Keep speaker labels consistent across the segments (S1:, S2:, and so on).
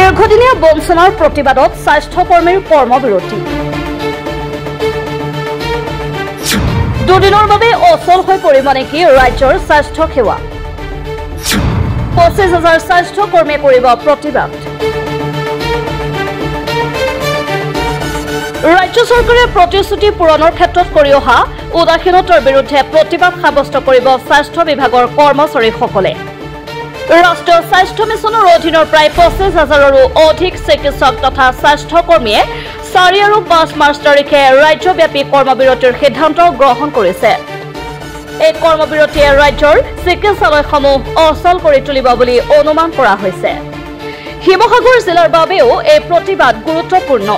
S1: দীৰ্ঘদিনীয়া বঞ্চনাৰ প্ৰতিবাদত স্বাস্থ্যকৰ্মীৰ কৰ্মবিৰতি দুদিনৰ বাবে অচল হৈ পৰিব নেকি ৰাজ্যৰ স্বাস্থ্য সেৱা 25,000 স্বাস্থ্যকৰ্মীয়ে কৰিব প্ৰতিবাদ ৰাজ্য চৰকাৰে প্ৰতিশ্ৰুতি পূৰণৰ ক্ষেত্ৰত কৰি অহা উদাসীনতাৰ বিৰুদ্ধে প্ৰতিবাদ সাব্যস্ত কৰিব স্বাস্থ্য বিভাগৰ কৰ্মচাৰীসকলে ৰাষ্ট্ৰীয় স্বাস্থ্য মিছনৰ অধীনৰ প্ৰায় 25,000ৰো অধিক চিকিৎসক তথা স্বাস্থ্যকৰ্মীয়ে 4 আৰু 5 মাৰ্চ তাৰিখে ৰাজ্যব্যাপী কৰ্মবিৰতিৰ সিদ্ধান্ত গ্ৰহণ কৰিছে এই কৰ্মবিৰতিয়ে ৰাজ্যৰ চিকিৎসালয়সমূহ অচল কৰি তুলিব বুলি অনুমান কৰা হৈছে শিৱসাগৰ জিলাৰ বাবেও এই প্ৰতিবাদ গুৰুত্বপূৰ্ণ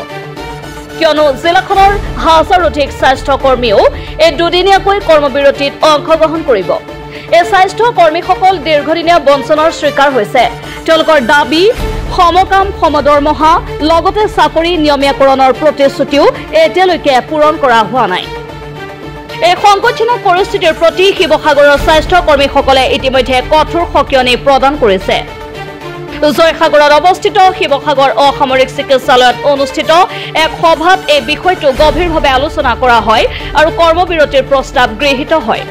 S1: কিয়নো জিলাখনৰ হাজাৰ অধিক স্বাস্থ্যকৰ্মীও এই দুদিনীয়াকৈ কৰ্মবিৰতিত অংশগ্ৰহণ কৰিব এই স্বাস্থ্যকৰ্মীসকল দীৰ্ঘদিনীয়া বঞ্চনাৰ শিকাৰ হৈছে তেওঁলোকৰ দাবী সমকাম সমদৰমহা লগতে চাকৰি নিয়মীয়াকৰণৰ প্ৰতিশ্ৰুতিও এতিয়ালৈকে পূৰণ কৰা হোৱা নাই এই সংকটজনক পৰিস্থিতিৰ প্ৰতি শিৱসাগৰৰ স্বাস্থ্যকৰ্মীসকলে ইতিমধ্যে কঠোৰ সকিয়নি প্ৰদান কৰিছে জয়সাগৰত অৱস্থিত শিৱসাগৰ অসামৰিক চিকিৎসালয়ত অনুষ্ঠিত এক সভাত এই বিষয়টো গভীৰভাৱে আলোচনা কৰা হয় আৰু কৰ্মবিৰতিৰ প্ৰস্তাৱ গৃহীত হয়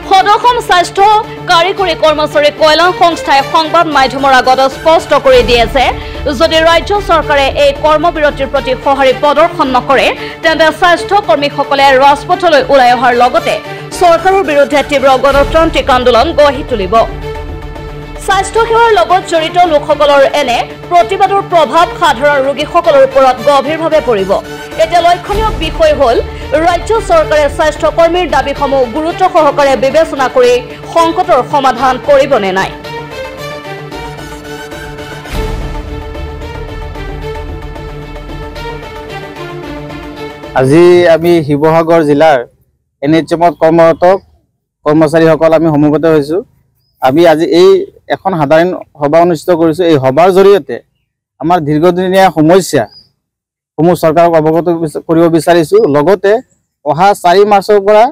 S1: সদসম স্বাস্থ্য কাৰিকৰী কৰ্মচাৰী কল্যাণ সংস্থাই সংবাদ মাধ্যমৰ আগত স্পষ্ট কৰি দিয়ে যে যদি ৰাজ্য চৰকাৰে এই কৰ্মবিৰতিৰ প্ৰতি সঁহাৰি প্ৰদৰ্শন নকৰে তেন্তে স্বাস্থ্যকৰ্মীসকলে ৰাজপথলৈ ওলাই অহাৰ লগতে চৰকাৰৰ বিৰুদ্ধে তীব্ৰ গণতান্ত্ৰিক আন্দোলন গঢ়ি তুলিব স্বাস্থ্য সেৱাৰ লগত জড়িত লোকসকলৰ এনে প্ৰতিবাদৰ প্ৰভাৱ সাধাৰণ ৰোগীসকলৰ ওপৰত গভীৰভাৱে পৰিব এতিয়া লক্ষণীয় বিষয় হ'ল ৰাজ্য চৰকাৰে স্বাস্থ্যকৰ্মীৰ দাবীসমূহ গুৰুত্ব সহকাৰে বিবেচনা কৰি সংকটৰ সমাধান কৰিবনে নাই
S2: আজি আমি শিৱসাগৰ জিলাৰ NHMত কৰ্মৰত কৰ্মচাৰীসকল আমি সমবেত হৈছো আমি আজি এই এখন সাধাৰণ সভা অনুষ্ঠিত কৰিছো এই সভাৰ জৰিয়তে আমাৰ দীৰ্ঘদিনীয়া সমস্যা সমূহ চৰকাৰক অৱগত কৰিব বিচাৰিছো লগতে অহা 4 মাৰ্চৰ পৰা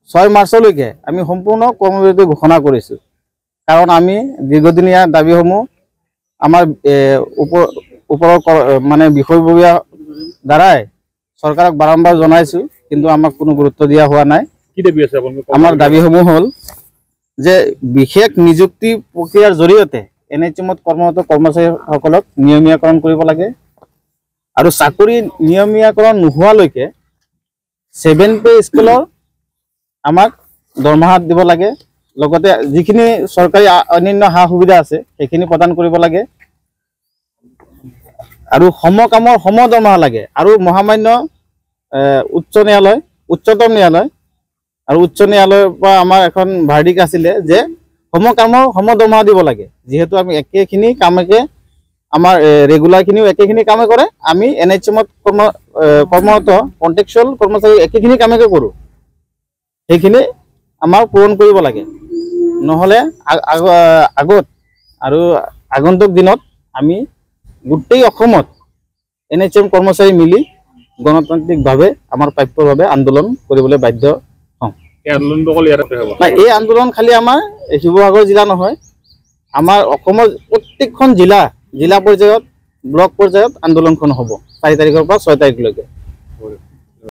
S2: 6 মাৰ্চলৈকে আমি সম্পূৰ্ণ কৰ্মবিৰতি ঘোষণা কৰিছো কাৰণ আমি দীৰ্ঘদিনীয়া দাবীসমূহ আমাৰ ওপৰৰ মানে বিষয়ববীয়া দ্বাৰাই চৰকাৰক বাৰম্বাৰ জনাইছো কিন্তু আমাক কোনো গুৰুত্ব দিয়া হোৱা নাই
S3: কি দাবী আছে আপোনালোকৰ
S2: আমাৰ দাবীসমূহ হ'ল যে বিশেষ নিযুক্তি প্ৰক্ৰিয়াৰ জৰিয়তে NHMত কৰ্মৰত কৰ্মচাৰীসকলক নিয়মীয়াকৰণ কৰিব লাগে আৰু চাকৰি নিয়মীয়াকৰণ নোহোৱালৈকে 7 পে স্কেলৰ আমাক দৰমহা দিব লাগে লগতে যিখিনি চৰকাৰী অন্যান্য সা সুবিধা আছে সেইখিনি প্ৰদান কৰিব লাগে আৰু সমকামৰ সমদৰমহা লাগে আৰু মহামান্য উচ্চতম ন্যায়ালয় আৰু উচ্চ ন্যায়ালয়ৰ পৰা আমাৰ এখন ভাৰ্ডিক আছিলে যে সমকামৰ সমদৰমহা দিব লাগে যেহেতু আমি একেখিনি কামকে আমাৰ ৰেগুলাৰ খিনিও একেখিনি কামে কৰে আমি NHMত কৰ্মৰত কন্ট্ৰেকচুৱেল কৰ্মচাৰী একেখিনি কামকে কৰো সেইখিনি আমাৰ পূৰণ কৰিব লাগে নহলে আগত আৰু আগন্তুক দিনত আমি গোটেই অসমত NHM কৰ্মচাৰী মিলি গণতান্ত্ৰিকভাৱে আমাৰ প্ৰাপ্যভাৱে আন্দোলন কৰিবলৈ বাধ্য হম এই আন্দোলন খালি আমাৰ শিৱসাগৰ জিলা নহয় আমাৰ অসমৰ প্ৰত্যেকখন জিলা পৰ্যায়ত ব্লক পৰ্যায়ত আন্দোলনখন হ'ব 4 তাৰিখৰ পৰা 6 তাৰিখলৈকে